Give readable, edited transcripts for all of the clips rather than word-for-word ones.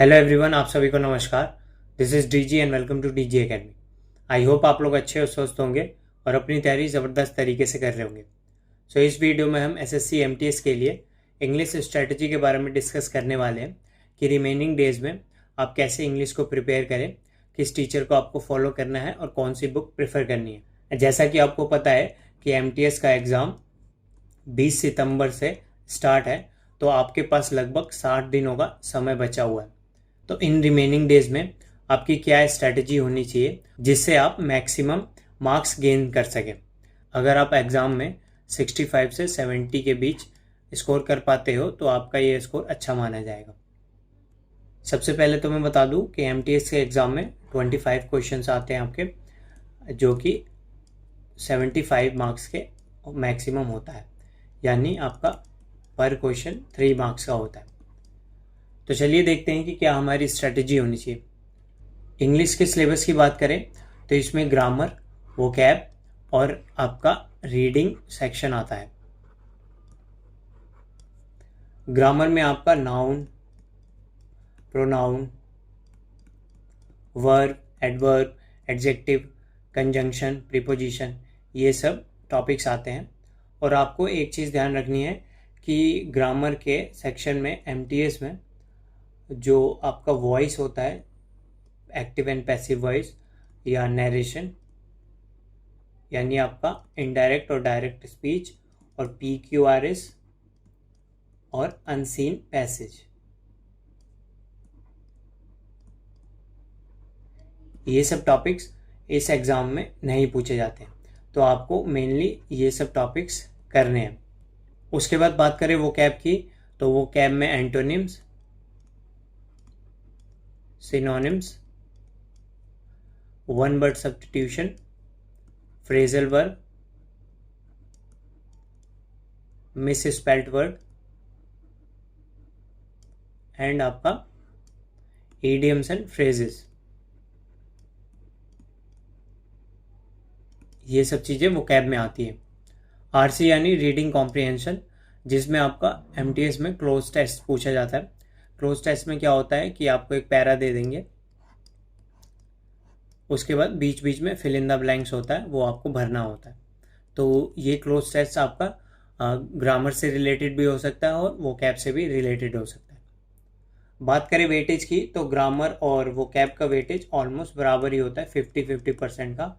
Hello everyone, आप सभी को नमस्कार। This is DG and welcome to DG academy. I hope आप लोग अच्छे और स्वस्थ होंगे और अपनी तैयारी ज़बरदस्त तरीके से कर रहे होंगे। इस वीडियो में हम एसएससी एमटीएस के लिए इंग्लिश स्ट्रेटजी के बारे में डिस्कस करने वाले हैं कि रिमेनिंग डेज में आप कैसे इंग्लिश को प्रिपेयर करें, किस टीचर को आपको फॉलो करना है और कौन सी बुक प्रेफर करनी है। जैसा कि आपको पता है कि एमटीएस का एग्ज़ाम 20 सितंबर से स्टार्ट है, तो आपके पास लगभग 60 दिनों का समय बचा हुआ है। तो इन रिमेनिंग डेज में आपकी क्या स्ट्रैटेजी होनी चाहिए जिससे आप मैक्सिमम मार्क्स गेन कर सकें। अगर आप एग्ज़ाम में 65 से 70 के बीच स्कोर कर पाते हो तो आपका ये स्कोर अच्छा माना जाएगा। सबसे पहले तो मैं बता दूं कि एमटीएस के एग्ज़ाम में 25 क्वेश्चंस आते हैं आपके, जो कि 75 मार्क्स के मैक्सिमम होता है, यानी आपका पर क्वेश्चन 3 मार्क्स का होता है। तो चलिए देखते हैं कि क्या हमारी स्ट्रेटजी होनी चाहिए। इंग्लिश के सिलेबस की बात करें तो इसमें ग्रामर, वोकैब और आपका रीडिंग सेक्शन आता है। ग्रामर में आपका noun, pronoun, verb, adverb, adjective, conjunction, preposition, ये सब टॉपिक्स आते हैं। और आपको एक चीज़ ध्यान रखनी है कि ग्रामर के सेक्शन में एमटीएस में जो आपका वॉइस होता है, एक्टिव एंड पैसिव वॉइस या नरेशन, यानी आपका इनडायरेक्ट और डायरेक्ट स्पीच, और PQRS और अनसीन पैसेज, ये सब टॉपिक्स इस एग्ज़ाम में नहीं पूछे जाते हैं, तो आपको मेनली ये सब टॉपिक्स करने हैं। उसके बाद बात करें वोकैब की, तो वोकैब में antonyms, synonyms, one word substitution, phrasal verb, miss spelt word and आपका इडियम्स एंड फ्रेजेस, ये सब चीज़ें वोकैब में आती है। आरसी यानी रीडिंग कॉम्प्रिहेंशन, जिसमें आपका एमटीएस में क्लोज टेस्ट पूछा जाता है। क्लोज टेस्ट में क्या होता है कि आपको एक पैरा दे देंगे, उसके बाद बीच बीच में फिल इन द ब्लैंक्स होता है, वो आपको भरना होता है। तो ये क्लोज टेस्ट आपका ग्रामर से रिलेटेड भी हो सकता है और वोकैब से भी रिलेटेड हो सकता है। बात करें वेटेज की, तो ग्रामर और वोकैब का वेटेज ऑलमोस्ट बराबर ही होता है, 50-50% का।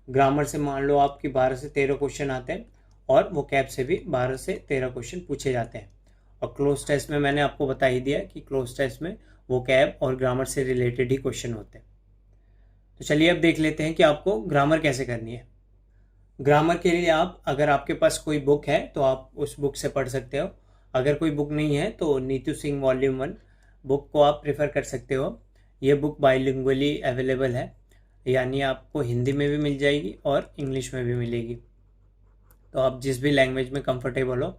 ग्रामर से मान लो आपकी 12 से 13 क्वेश्चन आते हैं और वोकैब से भी 12 से 13 क्वेश्चन पूछे जाते हैं। और क्लोज टेस्ट में मैंने आपको बता ही दिया कि क्लोज टेस्ट में वोकैब और ग्रामर से रिलेटेड ही क्वेश्चन होते हैं। तो चलिए अब देख लेते हैं कि आपको ग्रामर कैसे करनी है। ग्रामर के लिए आप, अगर आपके पास कोई बुक है तो आप उस बुक से पढ़ सकते हो। अगर कोई बुक नहीं है तो नीतू सिंह वॉल्यूम 1 बुक को आप प्रेफर कर सकते हो। ये बुक बाइलिंगुअली अवेलेबल है, यानी आपको हिंदी में भी मिल जाएगी और इंग्लिश में भी मिलेगी। तो आप जिस भी लैंग्वेज में कंफर्टेबल हो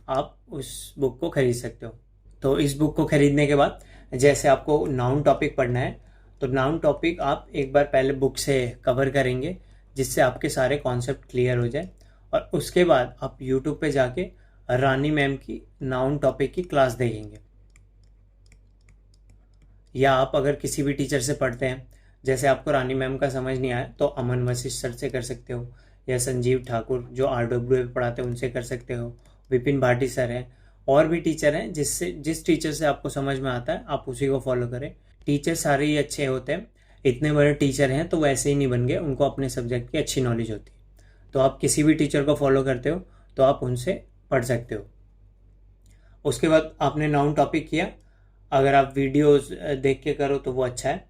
आप उस बुक को खरीद सकते हो। तो इस बुक को खरीदने के बाद जैसे आपको नाउन टॉपिक पढ़ना है, तो नाउन टॉपिक आप एक बार पहले बुक से कवर करेंगे, जिससे आपके सारे कॉन्सेप्ट क्लियर हो जाए। और उसके बाद आप यूट्यूब पे जाके रानी मैम की नाउन टॉपिक की क्लास देखेंगे, या आप अगर किसी भी टीचर से पढ़ते हैं, जैसे आपको रानी मैम का समझ नहीं आया तो अमन वशिष्ठ सर से कर सकते हो, या संजीव ठाकुर जो RWA पढ़ाते हैं उनसे कर सकते हो, विपिन भाटी सर हैं, और भी टीचर हैं। जिस टीचर से आपको समझ में आता है आप उसी को फॉलो करें। टीचर सारे ही अच्छे होते हैं, इतने बड़े टीचर हैं तो वैसे ही नहीं बन गए, उनको अपने सब्जेक्ट की अच्छी नॉलेज होती है। तो आप किसी भी टीचर को फॉलो करते हो तो आप उनसे पढ़ सकते हो। उसके बाद आपने नाउन टॉपिक किया, अगर आप वीडियोस देख के करो तो वो अच्छा है,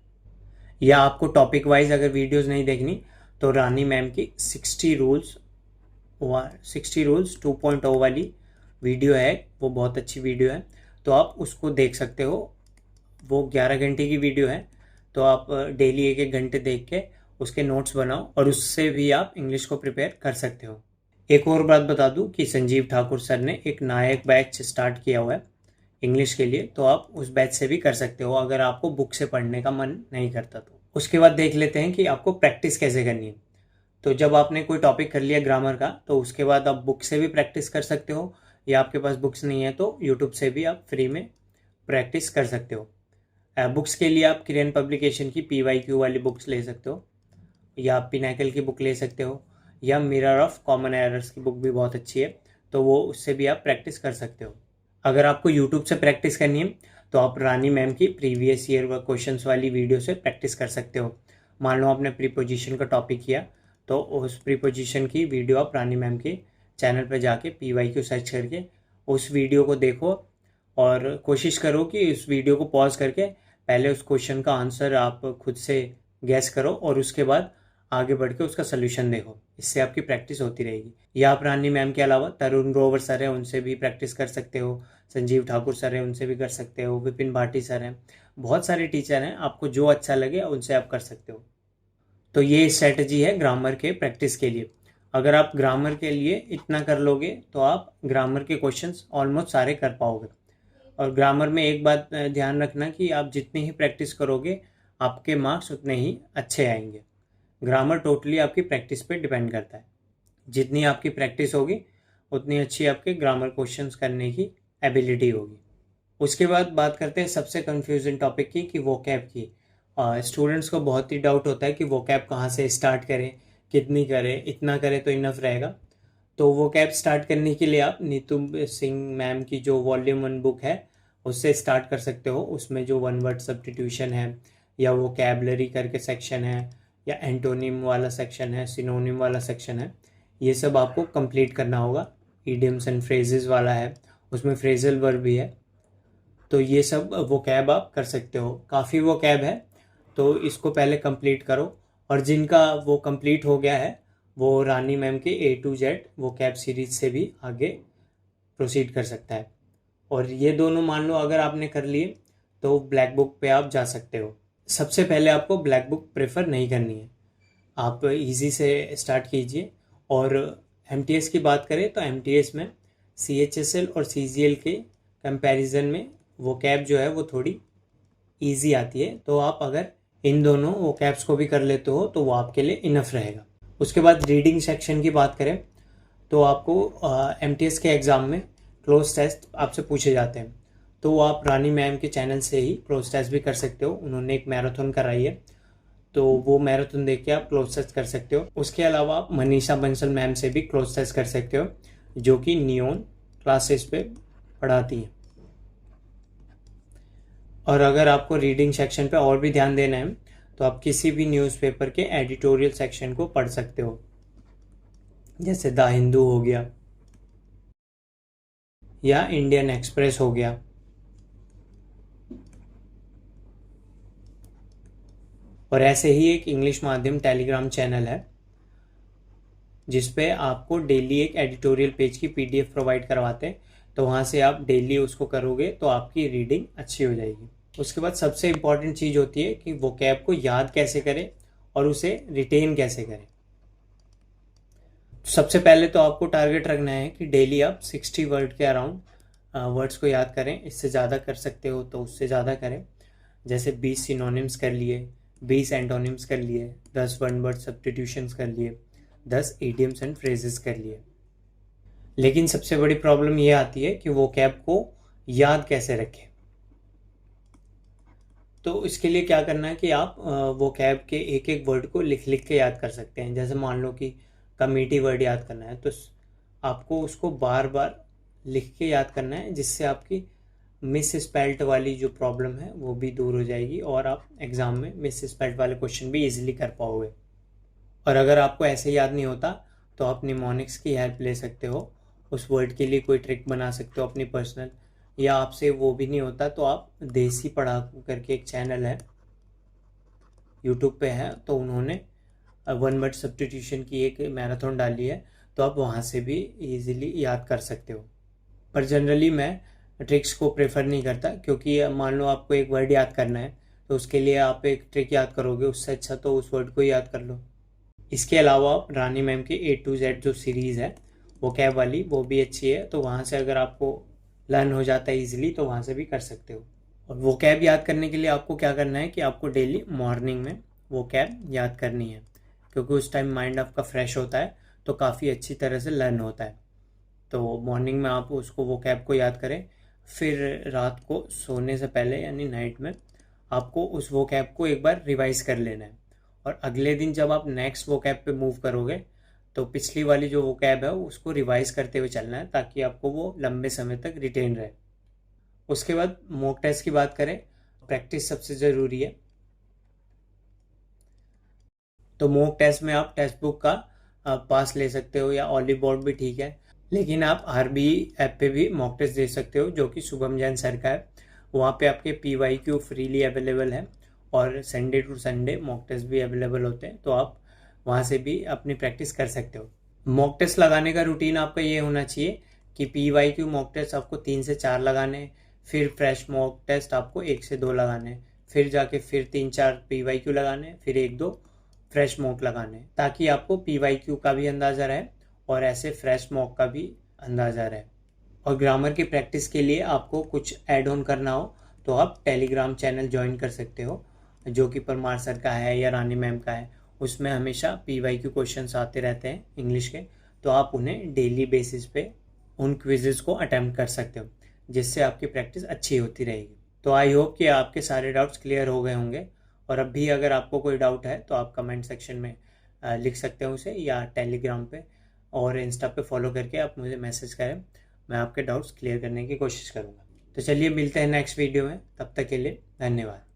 या आपको टॉपिक वाइज अगर वीडियोस नहीं देखनी तो रानी मैम की 60 रूल्स 2.0 वाली वीडियो है, वो बहुत अच्छी वीडियो है, तो आप उसको देख सकते हो। वो 11 घंटे की वीडियो है, तो आप डेली 1-1 घंटे देख के उसके नोट्स बनाओ और उससे भी आप इंग्लिश को प्रिपेयर कर सकते हो। एक और बात बता दूं कि संजीव ठाकुर सर ने एक नायक बैच स्टार्ट किया हुआ है इंग्लिश के लिए, तो आप उस बैच से भी कर सकते हो अगर आपको बुक से पढ़ने का मन नहीं करता तो। उसके बाद देख लेते हैं कि आपको प्रैक्टिस कैसे करनी है। तो जब आपने कोई टॉपिक कर लिया ग्रामर का, तो उसके बाद आप बुक से भी प्रैक्टिस कर सकते हो, या आपके पास बुक्स नहीं है तो यूट्यूब से भी आप फ्री में प्रैक्टिस कर सकते हो। बुक्स के लिए आप किरण पब्लिकेशन की PYQ वाली बुक्स ले सकते हो, या पिनाकल की बुक ले सकते हो, या मिरर ऑफ कॉमन एरर्स की बुक भी बहुत अच्छी है, तो वो उससे भी आप प्रैक्टिस कर सकते हो। अगर आपको यूट्यूब से प्रैक्टिस करनी है तो आप रानी मैम की प्रीवियस ईयर व क्वेश्चंस वाली वीडियो से प्रैक्टिस कर सकते हो। मान लो आपने प्रीपोजिशन का टॉपिक किया, तो उस प्रीपोजिशन की वीडियो आप रानी मैम के चैनल पर जाके PYQ सर्च करके उस वीडियो को देखो, और कोशिश करो कि उस वीडियो को पॉज करके पहले उस क्वेश्चन का आंसर आप खुद से गैस करो और उसके बाद आगे बढ़ के उसका सोल्यूशन देखो। इससे आपकी प्रैक्टिस होती रहेगी। या आप रानी मैम के अलावा तरुण ग्रोवर सर हैं, उनसे भी प्रैक्टिस कर सकते हो, संजीव ठाकुर सर हैं, उनसे भी कर सकते हो, विपिन भाटी सर हैं, बहुत सारे टीचर हैं, आपको जो अच्छा लगे उनसे आप कर सकते हो। तो ये स्ट्रेटजी है ग्रामर के प्रैक्टिस के लिए। अगर आप ग्रामर के लिए इतना कर लोगे तो आप ग्रामर के क्वेश्चंस ऑलमोस्ट सारे कर पाओगे। और ग्रामर में एक बात ध्यान रखना कि आप जितनी ही प्रैक्टिस करोगे आपके मार्क्स उतने ही अच्छे आएंगे। ग्रामर टोटली आपकी प्रैक्टिस पे डिपेंड करता है। जितनी आपकी प्रैक्टिस होगी उतनी अच्छी आपके ग्रामर क्वेश्चंस करने की एबिलिटी होगी। उसके बाद बात करते हैं सबसे कंफ्यूजिंग टॉपिक की, कि वोकैब की। स्टूडेंट्स को बहुत ही डाउट होता है कि वोकैब कहाँ से स्टार्ट करें, कितनी करें, इतना करें तो इनफ रहेगा। तो वोकैब स्टार्ट करने के लिए आप नीतू सिंह मैम की जो वॉल्यूम 1 बुक है उससे स्टार्ट कर सकते हो। उसमें जो वन वर्ड सब्स्टिट्यूशन है, या वोकैबलरी करके सेक्शन है, या एंटोनिम वाला सेक्शन है, सिनोनिम वाला सेक्शन है, ये सब आपको कंप्लीट करना होगा। ईडियम्स एंड फ्रेजेस वाला है, उसमें फ्रेजल वर्ब भी है। तो ये सब वोकैब आप कर सकते हो। काफ़ी वोकैब है, तो इसको पहले कंप्लीट करो। और जिनका वो कंप्लीट हो गया है वो रानी मैम के A to Z vocab series से भी आगे प्रोसीड कर सकता है। और ये दोनों मान लो अगर आपने कर लिए तो ब्लैक बुक पे आप जा सकते हो। सबसे पहले आपको ब्लैक बुक प्रेफर नहीं करनी है, आप इजी से स्टार्ट कीजिए। और MTS की बात करें तो MTS में CHSL और CGL के कंपैरिजन में वोकैब जो है वो थोड़ी इजी आती है। तो आप अगर इन दोनों वोकैब्स को भी कर लेते हो तो वो आपके लिए इनफ रहेगा। उसके बाद रीडिंग सेक्शन की बात करें तो आपको MTS के एग्ज़ाम में क्लोज टेस्ट आपसे पूछे जाते हैं, तो आप रानी मैम के चैनल से ही क्लोज टेस्ट भी कर सकते हो। उन्होंने एक मैराथन कराई है, तो वो मैराथन देख के आप क्लोज टेस्ट कर सकते हो। उसके अलावा आप मनीषा बंसल मैम से भी क्लोज टेस्ट कर सकते हो, जो कि नियोन क्लासेस पे पढ़ाती हैं। और अगर आपको रीडिंग सेक्शन पे और भी ध्यान देना है तो आप किसी भी न्यूज़पेपर के एडिटोरियल सेक्शन को पढ़ सकते हो, जैसे द हिंदू हो गया या इंडियन एक्सप्रेस हो गया। और ऐसे ही एक इंग्लिश माध्यम टेलीग्राम चैनल है जिसपे आपको डेली एक एडिटोरियल पेज की PDF प्रोवाइड करवाते हैं, तो वहाँ से आप डेली उसको करोगे तो आपकी रीडिंग अच्छी हो जाएगी। उसके बाद सबसे इम्पॉर्टेंट चीज़ होती है कि वोकैब को याद कैसे करें और उसे रिटेन कैसे करें। सबसे पहले तो आपको टारगेट रखना है कि डेली आप 60 वर्ड के अराउंड वर्ड्स को याद करें। इससे ज़्यादा कर सकते हो तो उससे ज़्यादा करें। जैसे 20 सिनोनिम्स कर लिए, 20 एंटोनिम्स कर लिए, 10 वन वर्ड सब्स्टिट्यूशंस कर लिए, 10 इडियम्स एंड फ्रेजेस कर लिए। लेकिन सबसे बड़ी प्रॉब्लम ये आती है कि वोकैब को याद कैसे रखें। तो इसके लिए क्या करना है कि आप वोकैब के एक एक वर्ड को लिख लिख के याद कर सकते हैं। जैसे मान लो कि कमिटी वर्ड याद करना है तो आपको उसको बार बार लिख के याद करना है, जिससे आपकी मिस स्पेल्ट वाली जो प्रॉब्लम है वो भी दूर हो जाएगी और आप एग्ज़ाम में मिस स्पेल्ट वाले क्वेश्चन भी इजीली कर पाओगे। और अगर आपको ऐसे याद नहीं होता तो आप निमोनिक्स की हेल्प ले सकते हो, उस वर्ड के लिए कोई ट्रिक बना सकते हो अपनी पर्सनल। या आपसे वो भी नहीं होता तो आप देसी पढ़ा करके एक चैनल है, यूट्यूब पे है, तो उन्होंने वन वर्ड सब्स्टिट्यूशन की एक मैराथन डाली है, तो आप वहाँ से भी इजीली याद कर सकते हो। पर जनरली मैं ट्रिक्स को प्रेफर नहीं करता, क्योंकि मान लो आपको एक वर्ड याद करना है तो उसके लिए आप एक ट्रिक याद करोगे, उससे अच्छा तो उस वर्ड को याद कर लो। इसके अलावा आप रानी मैम की A to Z जो सीरीज़ है वोकैब वाली, वो भी अच्छी है, तो वहाँ से अगर आपको लर्न हो जाता है ईजिली तो वहाँ से भी कर सकते हो। और वोकैब याद करने के लिए आपको क्या करना है कि आपको डेली मॉर्निंग में वोकैब याद करनी है, क्योंकि उस टाइम माइंड आपका फ्रेश होता है तो काफ़ी अच्छी तरह से लर्न होता है। तो मॉर्निंग में आप उसको वोकैब को याद करें, फिर रात को सोने से पहले यानी नाइट में आपको उस वोकैब को एक बार रिवाइज कर लेना है, और अगले दिन जब आप नेक्स्ट वोकैब पे मूव करोगे तो पिछली वाली जो वोकैब है उसको रिवाइज करते हुए चलना है, ताकि आपको वो लंबे समय तक रिटेन रहे। उसके बाद मॉक टेस्ट की बात करें, प्रैक्टिस सबसे ज़रूरी है। तो मॉक टेस्ट में आप टेक्स्ट बुक का पास ले सकते हो, या ऑलिव बोर्ड भी ठीक है, लेकिन आप आरबी ऐप पे भी मॉक टेस्ट दे सकते हो, जो कि शुभम जैन सर का है। वहाँ पे आपके PYQ फ्रीली अवेलेबल है, और Sunday to Sunday mock test भी अवेलेबल होते हैं, तो आप वहाँ से भी अपनी प्रैक्टिस कर सकते हो। मॉक टेस्ट लगाने का रूटीन आपका ये होना चाहिए कि PYQ मॉक टेस्ट आपको 3 से 4 लगाने, फिर फ्रेश मॉक टेस्ट आपको 1 से 2 लगाने, फिर जाके फिर 3-4 PYQ लगाने, फिर 1-2 फ्रेश मॉक लगाने, ताकि आपको PYQ का भी अंदाज़ा रहे और ऐसे फ्रेश मॉक का भी अंदाज़ा रहे। और ग्रामर की प्रैक्टिस के लिए आपको कुछ ऐड ऑन करना हो तो आप टेलीग्राम चैनल ज्वाइन कर सकते हो, जो कि परमार सर का है या रानी मैम का है। उसमें हमेशा PYQ क्वेश्चंस आते रहते हैं इंग्लिश के, तो आप उन्हें डेली बेसिस पे उन क्विजेज़ को अटेम्प्ट कर सकते हो, जिससे आपकी प्रैक्टिस अच्छी होती रहेगी। तो आई होप कि आपके सारे डाउट्स क्लियर हो गए होंगे, और अब भी अगर आपको कोई डाउट है तो आप कमेंट सेक्शन में लिख सकते हो उसे, या टेलीग्राम पे और इंस्टा पे फॉलो करके आप मुझे मैसेज करें। मैं आपके डाउट्स क्लियर करने की कोशिश करूँगा। तो चलिए मिलते हैं नेक्स्ट वीडियो में, तब तक के लिए धन्यवाद।